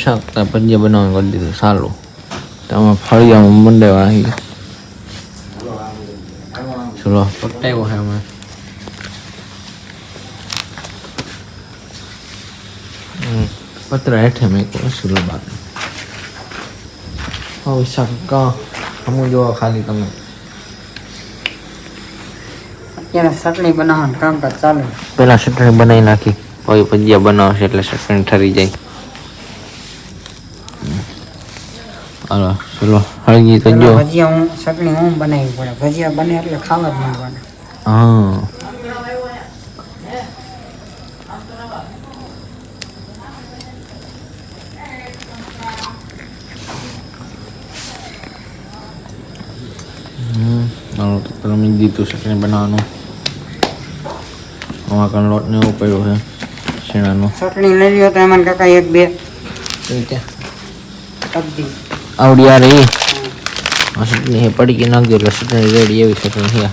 શાકના ભજીયા બનાવવાનું કરી દીધું સારું. તમે ફળિયામાં મંડાવ્યા અહીં ચલો પટાવ્યો હે અમે પતરા હેઠે મેં સુલો બાદ હવે શાક અમુ જોવા ખાલી તમે અત્યારે ચટણી બનાવવાનું કામકાજ ચાલે. પેલા ચટણી બનાવી નાખી પછી ભજીયા બનાવશે એટલે ચટણી ઠરી જાય. હાલો ચલો હળગી તો જો ભજીયા હું ચટણી હું બનાવી પડે. ભજીયા બને એટલે ખાવા જ માંગવાના. હા રમી દીધું ચટણી બનાવવાનું. આમાં કણ લોટ ને એવું પડ્યું છે શીણાનું. ચટણી લઈ લ્યો તો એમાં કાકા એક બે આવડી આ રહી ચટણી હે પડી ગઈ નાખજો એટલે ચટણી રેડી એવી ચટણી છે.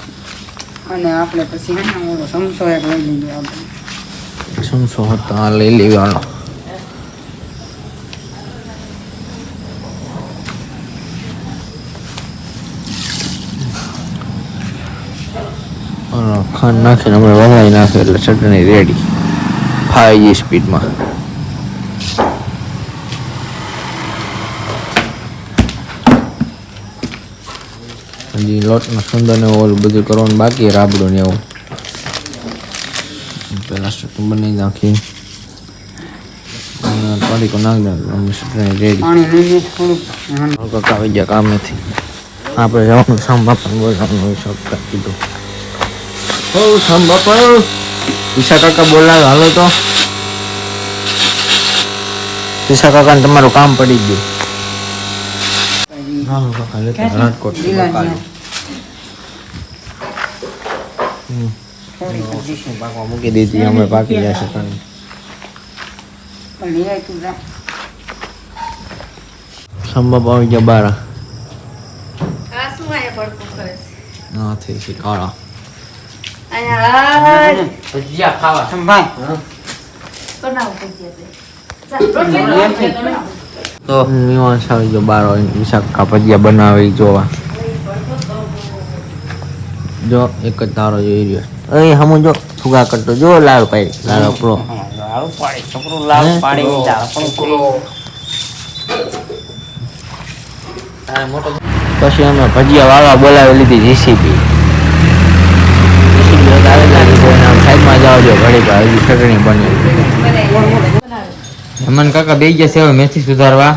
અને આપણે પછી ઓલો સમસો એક લઈ લીધો. આપણે સમસો હતો આ લઈ લેવાનો. ખાંડ નાખીને અમે વવાઈ નાખે એટલે ચટણી રેડી 5G સ્પીડમાં. હજી લોટનો સુંદર ને ઓલું બધું કરવાનું બાકી રાબડું ને એવું પેલા ચટણી બનાવી નાખી પડીકો નાખી દે ચટણી રેડી. કાકા આવી ગયા કામેથી આપણે જવાનું સામ બાપાને બોલવાનું શોખ કરી દીધું. ઓ સામ બાપા ઈશા કાકા બોલાવે હાલો તો. ઈશા કાકાને તમારું કામ પડી ગયું. હાલો કાકા લેતા રાજકોટ પાકવા મૂકી દીધી અમે પાકી જશે. સામ બાપા આવી ગયા બારા ના થઈ છે કાળા ભજીયા ખાવા સંભાળ તો મીવાંશ આવી ગયો બાર વિશાખા ભજીયા બનાવે જોવા. જો એક જ તારો જોઈ રહ્યો એ હમું જો ફુગા કરતો જો લાલ પાડી લાલ આપણો છોકરો લાલ પાડી પછી અમે ભજીયા વાળવા બોલાવી લીધી જેસીબી. સાઈડમાં જવા દો ઘડી હજી ચટણી બની. હેમંત કાકા બે ગયા છે હવે મેથી સુધારવા.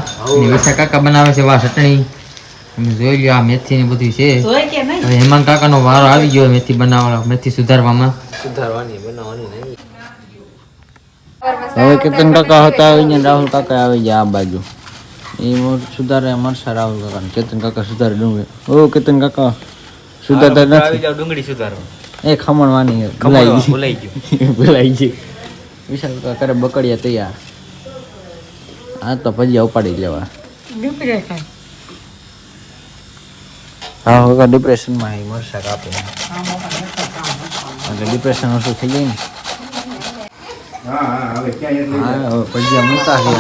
વિશા કાકા બનાવે છે વા ચટણી. તમે જોઈ લો આ મેથી ને બધું છે. હવે હેમંત કાકા નો વારો આવી ગયો મેથી બનાવવા મેથી સુધારવામાં. સુધારવાની બનાવવાની નહીં. હવે કેતન કાકા હતા આવીને રાહુલ કાકા આવી ગયા આ બાજુ. એ સુધારે મરસા રાહુલ કાકા ને કેતન કાકા સુધારે ડુંગળી. ઓ કેતન કાકા સુધારતા નથી ડુંગળી સુધારવા. એ ખમણવાની ભૂલાઈ ગઈ. વિશાલ કાકા કરે બકડિયા તૈયાર. આ તો ભજીયા ઉપાડી લેવા. હા કાકા ડિપ્રેશનમાં આવી મરસા કાપી એટલે ડિપ્રેશન ઓછું થઈ જાય ને. હા હવે ભજીયા મૂકતા છે.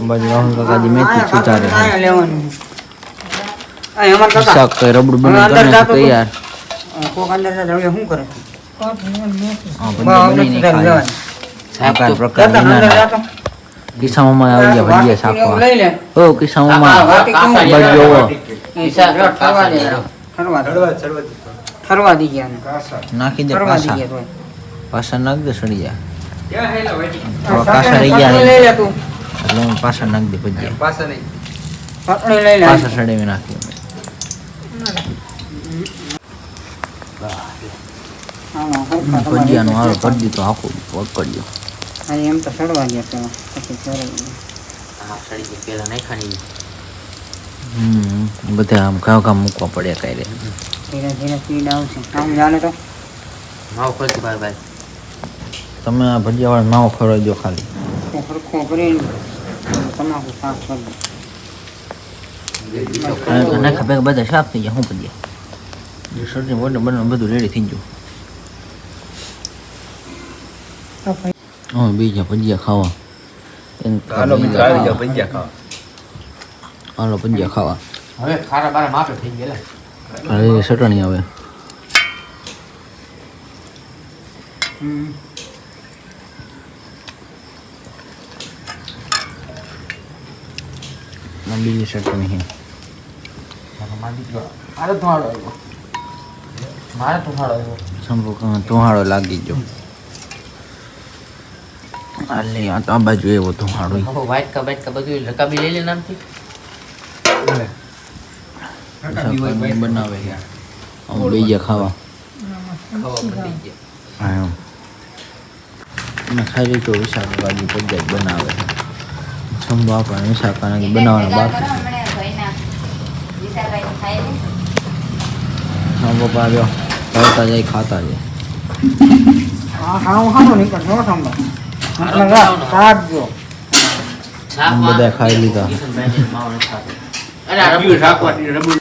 બાજુ રાહુલ કાકાજી મેથી સુધારે શાક તો રબડું બની તૈયાર. કિસ્સામાં આવી ગયા ભજીયા શાકવા. ઓ કિસ્સામાં નાખી દે પાછા નાખ દે સડી જાય. કાસા રહી ગયા એટલે પાછા નાખી દે ભજીયા પાછા સડેવી નાખી. ભજીયાનો હારો કરી દીધો આખું પકડ્યો. એમ તો સડવા ગયા પેલા નાખાની બધા આમ ઘાવ ઘા મૂકવા પડ્યા કઈ ધીરે ધીરે સ્પીડ આવશે. આમ જાણે તો માવો ખોલતી ભાઈ તમે આ ભજીયા વાળા માવો ખવડાવી દો ખાલી. સરખો કરીને તમાકુ સાફ કરી દો. નાખા ભેગા બધા સાફ થઈ ગયા. શું ભજીયા સબ્જી બોટલ બનાવવાનું બધું રેડી થઈ ગયું. તો ભાઈ હા બીજા ભજીયા ખાવા. હાલો મિત્રો આવી જાઓ ભજીયા ખાવા. હાલો ભજીયા ખાવા. હવે ખારા બારા માપે થઈ ગયેલા. હવે ચટણી આવે. હમ. અને બીજી ચટણી છે. મારો દીકરો મારે ધોવાડો આવ્યો. મારે ધોવાડો આવ્યો. સંભવ ધોહાડો લાગી ગયો. હાલે આ તો આ બાજુ એવો ધોહાડો. હવે વાઇટ કા બધું રકાબી લઈ લે નામથી. શાકભાજી બનાવે છે. આમ બીજા ખાવા. ખબર પડી ગઈ. હા એમ. અને ખાઈ લીધો શાકભાજી પદ્ધતિ બનાવે છે. સંભવ આપણને શાકભાજી બનાવવાનું બાકી. સંભવ આવ્યો ખાતા જાય ખાતા જાય. આ ખાવું ખાવું નહીં પણ ન સંભાળ મતલબ શાક જો બધા ખાઈ લીધા. અરે આ રબુ શાકવાળી રબુ